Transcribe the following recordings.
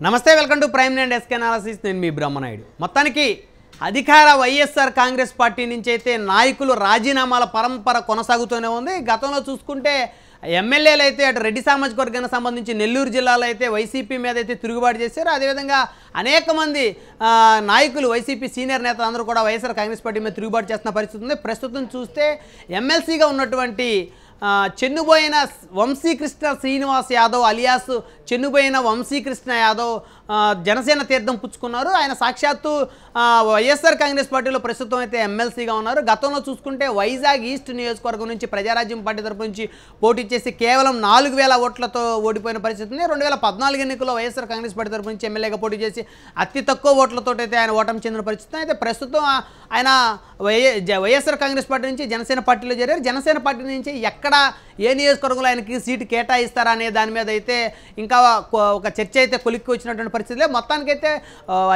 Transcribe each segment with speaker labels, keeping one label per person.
Speaker 1: నమస్తే welcome to prime and SK analysis. నేను మీ బ్రహ్మనాయుడు. మొత్తానికి అధికార వైఎస్ఆర్ కాంగ్రెస్ పార్టీ నుంచి అయితే నాయకులు రాజీనామాల పరంపర కొనసాగుతూనే ఉంది. గతంలో చూసుకుంటే ఎమ్మెల్యేలు అయితే అటు రెడ్డి సామాజిక వర్గానికి సంబంధించి నెల్లూరు జిల్లాలో అయితే వైసీపీ మీద అయితే తిరుగుబాటు చేశారు. అదేవిధంగా అనేక మంది నాయకులు వైసీపీ సీనియర్ నేతలు అందరూ కూడా వైఎస్ఆర్ కాంగ్రెస్ పార్టీ మీద తిరుగుబాటు చేస్తున్న పరిస్థితి ఉంది. ప్రస్తుతం చూస్తే ఎమ్మెల్సీగా ఉన్నటువంటి చెన్నుబోయిన వంశీకృష్ణ శ్రీనివాస్ యాదవ్ అలియాస్ చెన్నుబోయిన వంశీకృష్ణ యాదవ్ జనసేన తీర్థం పుచ్చుకున్నారు. ఆయన సాక్షాత్తు వైఎస్ఆర్ కాంగ్రెస్ పార్టీలో ప్రస్తుతం అయితే ఎమ్మెల్సీగా ఉన్నారు. గతంలో చూసుకుంటే వైజాగ్ ఈస్ట్ నియోజకవర్గం నుంచి ప్రజారాజ్యం పార్టీ తరపు నుంచి పోటీ చేసి కేవలం 4000 ఓట్లతో ఓడిపోయిన పరిస్థితి ఉంది. 2014 ఎన్నికల్లో వైఎస్ఆర్ కాంగ్రెస్ పార్టీ తరపు నుంచి ఎమ్మెల్యేగా పోటీ చేసి అతి తక్కువ ఓట్లతో అయితే ఆయన ఓటమి చెందిన పరిస్థితి. అయితే ప్రస్తుతం ఆయన వైఎస్ఆర్ కాంగ్రెస్ పార్టీ నుంచి జనసేన పార్టీలో చేరారు. జనసేన పార్టీ నుంచి ఎక్కడ ఏ నియోజకవర్గంలో ఆయనకి సీటు కేటాయిస్తారా అనే దాని మీద అయితే ఇంకా ఒక చర్చ అయితే కొలిక్కి వచ్చినటువంటి పరిస్థితులే. మొత్తానికైతే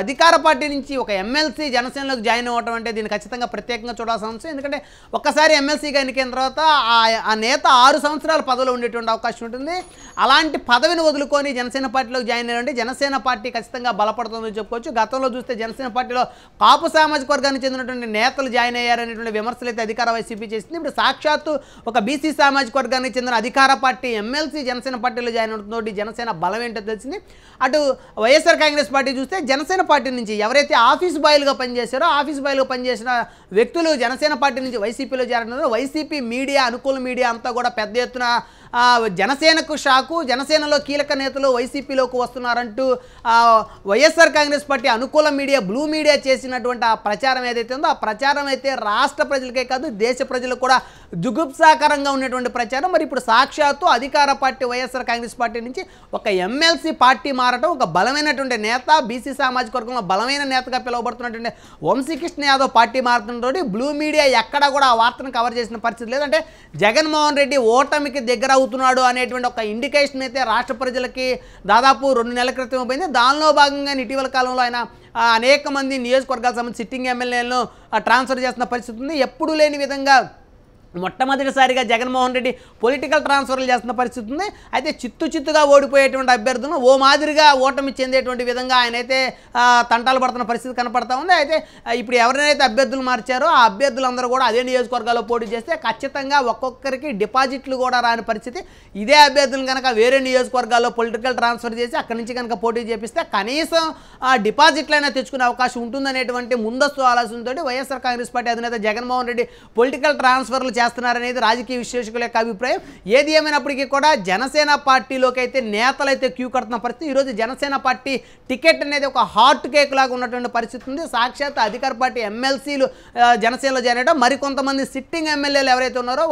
Speaker 1: అధికార పార్టీ నుంచి ఒక ఎమ్మెల్సీ జనసేనలోకి జాయిన్ అవ్వడం అంటే దీన్ని ఖచ్చితంగా ప్రత్యేకంగా చూడాల్సిన అంశం. ఎందుకంటే ఒక్కసారి ఎమ్మెల్సీగా ఎన్నికైన తర్వాత ఆ నేత 6 సంవత్సరాల పదవిలో ఉండేటువంటి అవకాశం ఉంటుంది. అలాంటి పదవిని వదులుకొని జనసేన పార్టీలోకి జాయిన్ అయ్యారంటే జనసేన పార్టీ ఖచ్చితంగా బలపడుతుందని చెప్పుకోవచ్చు. గతంలో చూస్తే జనసేన పార్టీలో కాపు సామాజిక వర్గానికి చెందినటువంటి నేతలు జాయిన్ అయ్యారనేటువంటి విమర్శలు అయితే అధికార వైసీపీ చేసింది. ఇప్పుడు సాక్షాత్తు ఒక బీసీ సామాజిక వర్గానికి చెందిన అధికార పార్టీ ఎమ్మెల్సీ జనసేన పార్టీలో జాయిన్ అవుతుందో జనసేన బలం ఏంటో తెలిసింది. అటు వైఎస్ఆర్ కాంగ్రెస్ పార్టీ చూస్తే జనసేన పార్టీ నుంచి ఎవరైతే ఆఫీస్ బాయ్లుగా పనిచేశారో ఆఫీస్ బాయ్లుగా పనిచేసిన వ్యక్తులు జనసేన పార్టీ నుంచి వైసీపీలో చేరనున్నారు. వైసీపీ మీడియా అనుకూల మీడియా అంతా కూడా పెద్ద ఎత్తున జనసేనకు షాకు, జనసేనలో కీలక నేతలు వైసీపీలోకి వస్తున్నారంటూ వైఎస్ఆర్ కాంగ్రెస్ పార్టీ అనుకూల మీడియా బ్లూ మీడియా చేసినటువంటి ఆ ప్రచారం ఏదైతే ఉందో ఆ ప్రచారం అయితే రాష్ట్ర ప్రజలకే కాదు దేశ ప్రజలకు కూడా జుగుప్సాకరంగా ఉన్నటువంటి ప్రచారం. మరి ఇప్పుడు సాక్షాత్తు అధికార పార్టీ వైఎస్ఆర్ కాంగ్రెస్ పార్టీ నుంచి ఒక ఎమ్మెల్సీ పార్టీ మారటం, ఒక బలమైనటువంటి నేత బీసీ సామాజిక వర్గంలో బలమైన నేతగా పిలువబడుతున్నటువంటి వంశీకృష్ణ యాదవ్ పార్టీ మారుతుంటే బ్లూ మీడియా ఎక్కడా కూడా ఆ వార్తను కవర్ చేసిన పరిస్థితి లేదంటే జగన్మోహన్ రెడ్డి ఓటమికి దగ్గర అవుతున్నాడు అనేటువంటి ఒక ఇండికేషన్ అయితే రాష్ట్ర ప్రజలకి దాదాపు 2 నెలల క్రితం పోయింది. దానిలో భాగంగా ఇటీవల కాలంలో ఆయన అనేక మంది నియోజకవర్గాలకు సంబంధించి సిట్టింగ్ ఎమ్మెల్యేలను ట్రాన్స్ఫర్ చేస్తున్న పరిస్థితి ఉంది. ఎప్పుడూ లేని విధంగా మొట్టమొదటిసారిగా జగన్మోహన్ రెడ్డి పొలిటికల్ ట్రాన్స్ఫర్లు చేస్తున్న పరిస్థితి ఉంది. అయితే చిత్తుగా ఓడిపోయేటువంటి అభ్యర్థులను ఓ మాదిరిగా ఓటమి చెందేటువంటి విధంగా ఆయనైతే తంటాలు పడుతున్న పరిస్థితి కనపడతా ఉంది. అయితే ఇప్పుడు ఎవరినైతే అభ్యర్థులు మార్చారో ఆ అభ్యర్థులందరూ కూడా అదే నియోజకవర్గాల్లో పోటీ చేస్తే ఖచ్చితంగా ఒక్కొక్కరికి డిపాజిట్లు కూడా రాని పరిస్థితి. ఇదే అభ్యర్థులను కనుక వేరే నియోజకవర్గాల్లో పొలిటికల్ ట్రాన్స్ఫర్ చేసి అక్కడి నుంచి కనుక పోటీ చేపిస్తే కనీసం డిపాజిట్లైనా తెచ్చుకునే అవకాశం ఉంటుందనేటువంటి ముందస్తు ఆలోచనతో వైఎస్ఆర్ కాంగ్రెస్ పార్టీ అధినేత జగన్మోహన్ రెడ్డి పొలిటికల్ ట్రాన్స్ఫర్లు చేస్తున్నారనేది రాజకీయ విశ్లేషకుల యొక్క అభిప్రాయం. ఏది ఏమైనప్పటికీ కూడా జనసేన పార్టీలోకి అయితే నేతలు అయితే క్యూ కడుతున్న పరిస్థితి. ఈరోజు జనసేన పార్టీ టికెట్ అనేది ఒక హాట్ కేక్ లాగా ఉన్నటువంటి పరిస్థితి ఉంది. సాక్షాత్ అధికార పార్టీ ఎమ్మెల్సీలు జనసేనలో చేరడం, మరికొంతమంది సిట్టింగ్ ఎమ్మెల్యేలు ఎవరైతే ఉన్నారో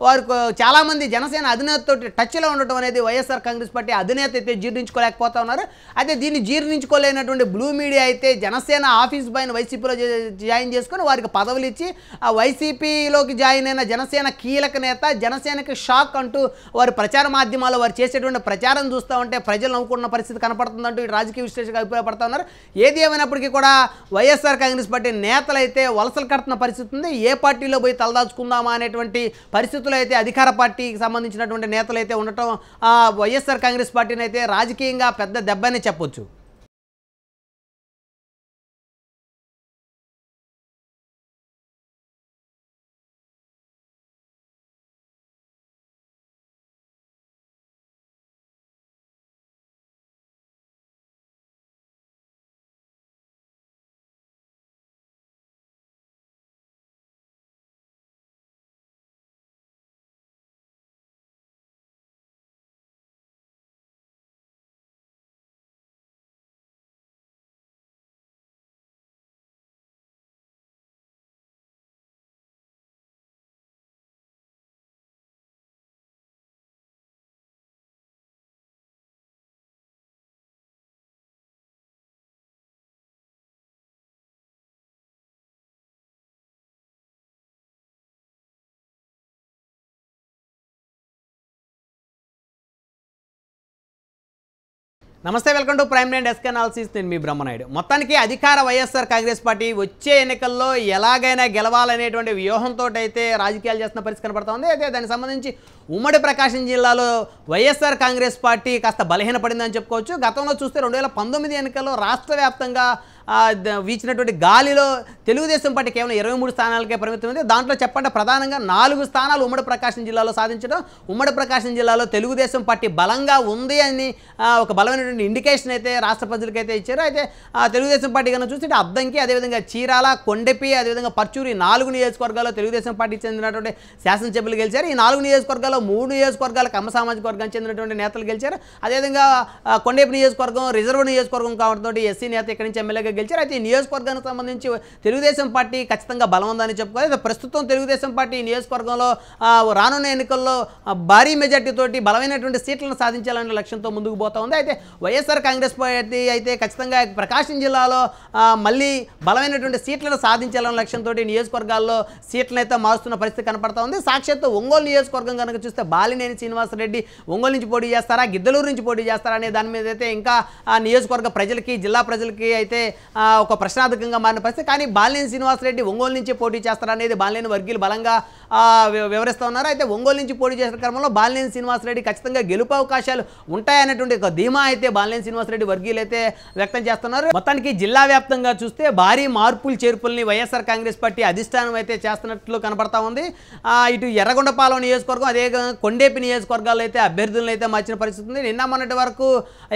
Speaker 1: వారు చాలామంది జనసేన అధినేతతో టచ్లో ఉండటం అనేది వైఎస్ఆర్ కాంగ్రెస్ పార్టీ అధినేత అయితే జీర్ణించుకోలేకపోతా ఉన్నారు. అయితే దీన్ని జీర్ణించుకోలేనటువంటి బ్లూ మీడియా అయితే జనసేన ఆఫీస్ బాయ్ని వైసీపీలో జాయిన్ చేసుకొని వారికి పదవులు ఇచ్చి ఆ వైసీపీలోకి జాయిన్ అయిన జనసేన కీలక నేత జనసేనకి షాక్ అంటూ వారి ప్రచార మాధ్యమాల్లో వారు చేసేటువంటి ప్రచారం చూస్తూ ఉంటే ప్రజలు నవ్వుకున్న పరిస్థితి కనపడుతుందంటూ రాజకీయ విశ్లేషకులు అభిప్రాయపడతా ఉన్నారు. ఏది ఏమైనప్పటికీ కూడా వైఎస్ఆర్ కాంగ్రెస్ పార్టీ నేతలు అయితే వలసలు కడుతున్న పరిస్థితి ఉంది. ఏ పార్టీలో పోయి తలదాచుకుందామా అనేటువంటి పరిస్థితులు అయితే అధికార పార్టీకి సంబంధించినటువంటి నేతలు అయితే ఉండటం వైఎస్ఆర్ కాంగ్రెస్ పార్టీని అయితే రాజకీయంగా పెద్ద దెబ్బనే చెప్పొచ్చు. నమస్తే, welcome to prime nine desk analysis. నేను మీ బ్రహ్మనాయుడు. మొత్తానికి అధికార వైఎస్ఆర్ కాంగ్రెస్ పార్టీ వచ్చే ఎన్నికల్లో ఎలాగైనా గెలవాలనేటువంటి వ్యూహంతో అయితే రాజకీయాలు చేస్తున్న పరిస్థితి కనబడతా ఉంది. అయితే దానికి సంబంధించి ఉమ్మడి ప్రకాశం జిల్లాలో వైఎస్ఆర్ కాంగ్రెస్ పార్టీ కాస్త బలహీనపడిందని చెప్పుకోవచ్చు. గతంలో చూస్తే 2019 ఎన్నికల్లో రాష్ట్ర వ్యాప్తంగా వీచినటువంటి గాలిలో తెలుగుదేశం పార్టీ కేవలం 23 స్థానాలకే పరిమితమైంది. దాంట్లో చెప్పండి ప్రధానంగా 4 స్థానాలు ఉమ్మడి ప్రకాశం జిల్లాలో సాధించడం, ఉమ్మడి ప్రకాశం జిల్లాలో తెలుగుదేశం పార్టీ బలంగా ఉంది అని ఒక బలమైనటువంటి ఇండికేషన్ అయితే రాష్ట్ర ప్రజలకైతే ఇచ్చారు. అయితే తెలుగుదేశం పార్టీ కన్నా చూస్తే అద్దంకి, అదేవిధంగా చీరాల, కొండెపి, అదేవిధంగా పర్చూరి 4 నియోజకవర్గాల్లో తెలుగుదేశం పార్టీకి చెందినటువంటి శాసనసభ్యులు గెలిచారు. ఈ 4 నియోజకవర్గాల్లో 3 నియోజకవర్గాలకు కమ్మ సామాజిక వర్గానికి చెందినటువంటి నేతలు గెలిచారు. అదేవిధంగా కొండెపి నియోజకవర్గం రిజర్వ్ నియోజకవర్గం కాబట్టి ఎస్సీ నేత ఇక్కడి నుంచి ఎమ్మెల్యేగా గెలిచారు. అయితే ఈ నియోజకవర్గానికి సంబంధించి తెలుగుదేశం పార్టీ ఖచ్చితంగా బలం ఉందని చెప్పుకోవాలి. ప్రస్తుతం తెలుగుదేశం పార్టీ ఈ నియోజకవర్గంలో రానున్న ఎన్నికల్లో భారీ మెజార్టీ తోటి బలమైనటువంటి సీట్లను సాధించాలనే లక్ష్యంతో ముందుకు పోతా ఉంది. అయితే వైఎస్ఆర్ కాంగ్రెస్ పార్టీ అయితే ఖచ్చితంగా ప్రకాశం జిల్లాలో మళ్ళీ బలమైనటువంటి సీట్లను సాధించాలనే లక్ష్యంతో నియోజకవర్గాల్లో సీట్లను అయితే మారుస్తున్న పరిస్థితి కనపడతా ఉంది. సాక్షాత్తు ఒంగోలు నియోజకవర్గం కనుక చూస్తే బాలినేని శ్రీనివాసరెడ్డి ఒంగోలు నుంచి పోటీ చేస్తారా, గిద్దలూరు నుంచి పోటీ చేస్తారా అనే దాని మీద అయితే ఇంకా ఆ నియోజకవర్గ ప్రజలకి, జిల్లా ప్రజలకి అయితే ఒక ప్రశ్నార్థకంగా మారిన పరిస్థితి. కానీ బాలినేని శ్రీనివాసరెడ్డి ఒంగోలు నుంచి పోటీ చేస్తారనేది బాలినేని వర్గీయులు బలంగా వివరిస్తూ ఉన్నారు. అయితే ఒంగోలు నుంచి పోటీ చేసిన క్రమంలో బాలినేని శ్రీనివాసరెడ్డి ఖచ్చితంగా గెలుపు అవకాశాలు ఉంటాయనేటువంటి ఒక ధీమా అయితే బాలినేని శ్రీనివాసరెడ్డి వర్గీయులు అయితే వ్యక్తం చేస్తున్నారు. మొత్తానికి జిల్లా వ్యాప్తంగా చూస్తే భారీ మార్పులు చేర్పుల్ని వైఎస్ఆర్ కాంగ్రెస్ పార్టీ అధిష్టానం అయితే చేస్తున్నట్లు కనపడతా ఉంది. ఇటు ఎర్రగొండపాలెం నియోజకవర్గం, అదే కొండేపి నియోజకవర్గాల్లో అయితే అభ్యర్థులను అయితే మార్చిన పరిస్థితి ఉంది. నిన్న మొన్నటి వరకు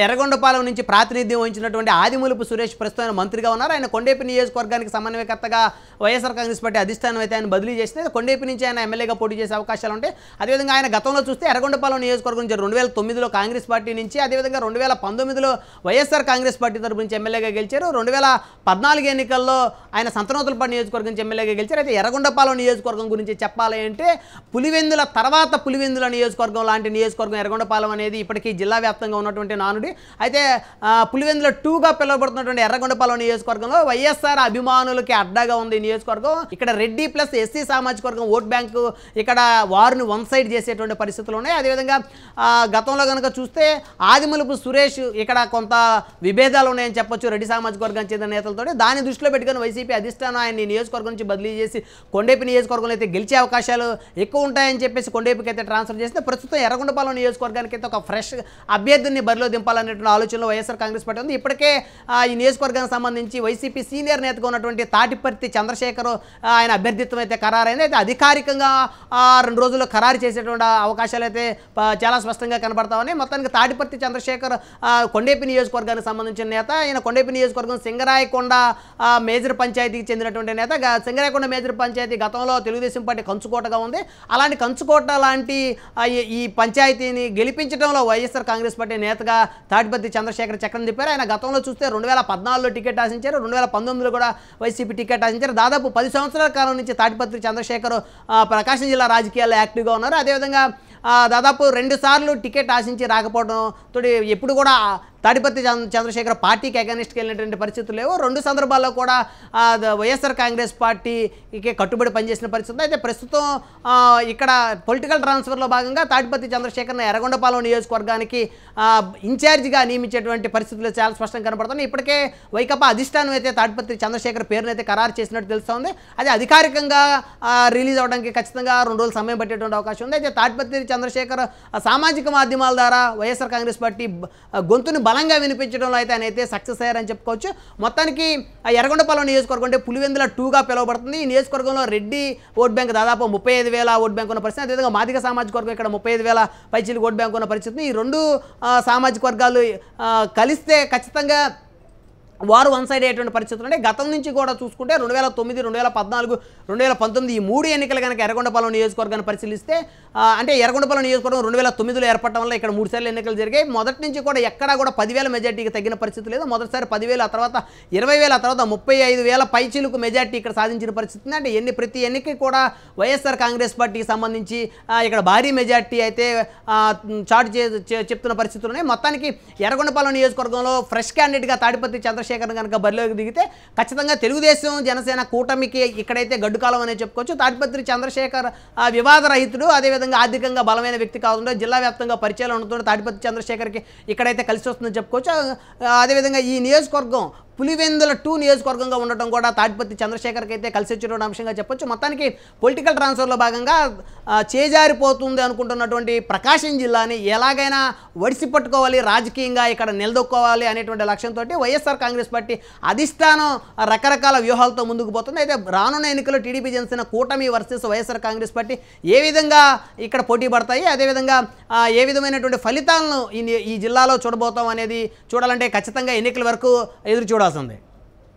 Speaker 1: ఎర్రగొండపాలెం నుంచి ప్రాతినిధ్యం వహించినటువంటి ఆదిమూలపు సురేష్ ప్రస్తుతం మంత్రిగా ఉన్నారు. ఆయన కొండేపి నియోజకవర్గానికి సమన్వయకర్తగా వైఎస్ఆర్ కాంగ్రెస్ పార్టీ అధిష్టానం అయితే ఆయన బదిలీ చేస్తే కొండేపి నుంచి ఆయన ఎమ్మెల్యేగా పోటీ చేసే అవకాశాలు ఉంటాయి. అదేవిధంగా ఆయన గతంలో చూస్తే ఎర్రగొండపాలెం నియోజకవర్గం నుంచి 2009లో కాంగ్రెస్ పార్టీ నుంచి, అదేవిధంగా 2019లో వైఎస్ఆర్ కాంగ్రెస్ పార్టీ తరపు నుంచి ఎమ్మెల్యేగా గెలిచారు. 2014 ఎన్నికల్లో ఆయన సంతనోతులపాడు నియోజకవర్గం నుంచి ఎమ్మెల్యేగా గెలిచారు. అయితే ఎర్రగొండపాలెం నియోజకవర్గం గురించి చెప్పాలి అంటే పులివెందుల తర్వాత పులివెందుల నియోజకవర్గం లాంటి నియోజకవర్గం ఎర్రగొండపాలెం అనేది ఇప్పటికీ జిల్లా వ్యాప్తంగా ఉన్నటువంటి నానుడి. అయితే పులివెందుల 2గా పిలువబడుతున్నటువంటి ఎర్రగొండపాలెం నియోజకవర్గంలో వైఎస్ఆర్ అభిమానులకి అడ్డాగా ఉంది ఈ నియోజకవర్గం. ఇక్కడ రెడ్డి ప్లస్ ఎస్సీ సామాజిక వర్గం ఓట్ బ్యాంకు ఇక్కడ వారిని వన్ సైడ్ చేసేటువంటి పరిస్థితులు ఉన్నాయి. అదేవిధంగా గతంలో కనుక చూస్తే ఆదిమూలపు సురేష్ ఇక్కడ కొంత విభేదాలు ఉన్నాయని చెప్పొచ్చు రెడ్డి సామాజిక వర్గానికి చెందిన నేతలతో. దాన్ని దృష్టిలో పెట్టుకుని వైసీపీ అధిష్టానం ఆయన నియోజకవర్గం నుంచి బదిలీ చేసి కొండేపి నియోజకవర్గంలో అయితే గెలిచే అవకాశాలు ఎక్కువ ఉంటాయని చెప్పేసి కొండేపికి అయితే ట్రాన్స్ఫర్ చేస్తే ప్రస్తుతం ఎర్రగొండపాలెం నియోజకవర్గానికి అయితే ఒక ఫ్రెష్ అభ్యర్థిని బరిలో దింపాలనేటువంటి ఆలోచనలో వైఎస్ఆర్ కాంగ్రెస్ పార్టీ ఉంది. ఇప్పటికే ఈ నియోజకవర్గానికి సంబంధించి వైసీపీ సీనియర్ నేతగా ఉన్నటువంటి తాటిపర్తి చంద్రశేఖర్ ఆయన అభ్యర్థిత్వం అయితే ఖరారైంది. అయితే అధికారికంగా 2 రోజుల్లో ఖరారు చేసేటువంటి అవకాశాలు అయితే చాలా స్పష్టంగా కనబడతా ఉన్నాయి. మొత్తానికి తాటిపర్తి చంద్రశేఖర్ కొండేపి నియోజకవర్గానికి సంబంధించిన నేత. ఆయన కొండేపి నియోజకవర్గం సింగరాయకొండ మేజర్ పంచాయతీకి చెందినటువంటి నేత. సింగరాయకొండ మేజర్ పంచాయతీ గతంలో తెలుగుదేశం పార్టీ కంచుకోటగా ఉంది. అలాంటి కంచుకోట లాంటి ఈ పంచాయతీని గెలిపించడంలో వైఎస్ఆర్ కాంగ్రెస్ పార్టీ నేతగా తాటిపర్తి చంద్రశేఖర్ చక్రం తిప్పారు. ఆయన గతంలో చూస్తే 2014లో టికెట్ ఆశించారు, 2019లో కూడా వైసీపీ టికెట్ ఆశించారు. దాదాపు 10 సంవత్సరాల కాలం నుంచి తాటిపర్తి చంద్రశేఖర్ ప్రకాశం జిల్లా రాజకీయాల్లో యాక్టివ్గా ఉన్నారు. అదేవిధంగా దాదాపు 2 సార్లు టికెట్ ఆశించి రాకపోవడం తోటి ఎప్పుడు కూడా తాటిపర్తి చంద్రశేఖర్ పార్టీకి అగెనిస్ట్కి వెళ్ళినటువంటి పరిస్థితులు లేవు. 2 సందర్భాల్లో కూడా వైఎస్ఆర్ కాంగ్రెస్ పార్టీకి కట్టుబడి పనిచేసిన పరిస్థితి. అయితే ప్రస్తుతం ఇక్కడ పొలిటికల్ ట్రాన్స్ఫర్లో భాగంగా తాటిపర్తి చంద్రశేఖర్ని ఎర్రగొండపాలెం నియోజకవర్గానికి ఇన్ఛార్జిగా నియమించేటువంటి పరిస్థితులు చాలా స్పష్టంగా కనపడుతున్నాయి. ఇప్పటికే వైకాపా అధిష్టానం అయితే తాటిపర్తి చంద్రశేఖర్ పేరును అయితే ఖరారు చేసినట్టు తెలుస్తోంది. అది అధికారికంగా రిలీజ్ అవడానికి ఖచ్చితంగా 2 రోజులు సమయం పట్టేటువంటి అవకాశం ఉంది. అయితే తాటిపర్తి చంద్రశేఖర్ సామాజిక మాధ్యమాల ద్వారా వైఎస్ఆర్ కాంగ్రెస్ పార్టీ గొంతుని బలంగా వినిపించడంలో అయితే ఆయన అయితే సక్సెస్ అయ్యారని చెప్పుకోవచ్చు. మొత్తానికి ఎర్రగొండపాలెం నియోజకవర్గం అంటే పులివెందుల 2గా పిలువబడుతుంది. ఈ నియోజకవర్గంలో రెడ్డి ఓట్ బ్యాంక్ దాదాపు 35,000 ఓట్ బ్యాంక్ ఉన్న పరిస్థితి. అదేవిధంగా మాదిగ సామాజిక వర్గం ఇక్కడ 35,000 పైచీలకు ఓట్ బ్యాంక్ ఉన్న పరిస్థితి. ఈ 2 సామాజిక వర్గాలు కలిస్తే ఖచ్చితంగా వారు వన్ సైడ్ అయ్యేటువంటి పరిస్థితులు ఉన్నాయి. గతం నుంచి కూడా చూసుకుంటే 2009, 2014, 2019 ఈ 3 ఎన్నికలు కనుక ఎర్రగొండపాలెం నియోజకవర్గాన్ని పరిశీలిస్తే అంటే ఎర్రగొండపాలెం నియోజకవర్గం 2009లో ఏర్పడటం వల్ల ఇక్కడ 3 సార్లు ఎన్నికలు జరిగాయి. మొదటి నుంచి కూడా ఎక్కడా కూడా 10,000 మెజార్టీకి తగ్గిన పరిస్థితి లేదు. మొదటిసారి 10,000, ఆ తర్వాత 20,000, ఆ తర్వాత 35,000 పైచీలకు మెజార్టీ ఇక్కడ సాధించిన పరిస్థితి. అంటే ప్రతి ఎన్నికకి కూడా వైఎస్ఆర్ కాంగ్రెస్ పార్టీకి సంబంధించి ఇక్కడ భారీ మెజార్టీ అయితే చాటు చెప్తున్న పరిస్థితులు ఉన్నాయి. మొత్తానికి ఎర్రగొండపాలెం నియోజకవర్గంలో ఫ్రెష్ క్యాండిడేట్గా తాటిపర్తి చంద్రశేఖర్ చంద్రశేఖర్ కనుక బరిలోకి దిగితే ఖచ్చితంగా తెలుగుదేశం జనసేన కూటమికి ఇక్కడైతే గడ్డుకాలం అనే చెప్పుకోవచ్చు. తాడిపత్రి చంద్రశేఖర్ వివాదరహితుడు, అదేవిధంగా ఆర్థికంగా బలమైన వ్యక్తి కాకుండా జిల్లా వ్యాప్తంగా పరిచయాలు ఉండడంతో తాడిపత్రి చంద్రశేఖర్కి ఇక్కడైతే కలిసి వస్తుందని చెప్పుకోవచ్చు. అదేవిధంగా ఈ నియోజకవర్గం పులివెందుల 2 నియోజకవర్గంగా ఉండటం కూడా తాడిపత్రి చంద్రశేఖర్కి అయితే కలిసి వచ్చిన అంశంగా చెప్పొచ్చు. మొత్తానికి పొలిటికల్ ట్రాన్స్ఫర్లో భాగంగా చేజారిపోతుంది అనుకుంటున్నటువంటి ప్రకాశం జిల్లాని ఎలాగైనా ఒడిసి పట్టుకోవాలి, రాజకీయంగా ఇక్కడ నిలదొక్కోవాలి అనేటువంటి లక్ష్యంతో వైఎస్ఆర్ కాంగ్రెస్ పార్టీ అధిష్టానం రకరకాల వ్యూహాలతో ముందుకు పోతుంది. అయితే రానున్న ఎన్నికల్లో టీడీపీ జనసేన కూటమి వర్సెస్ వైఎస్ఆర్ కాంగ్రెస్ పార్టీ ఏ విధంగా ఇక్కడ పోటీ పడతాయి, అదేవిధంగా ఏ విధమైనటువంటి ఫలితాలను ఈ జిల్లాలో చూడబోతాం అనేది చూడాలంటే ఖచ్చితంగా ఎన్నికల వరకు ఎదురు చూడాల్సిందే.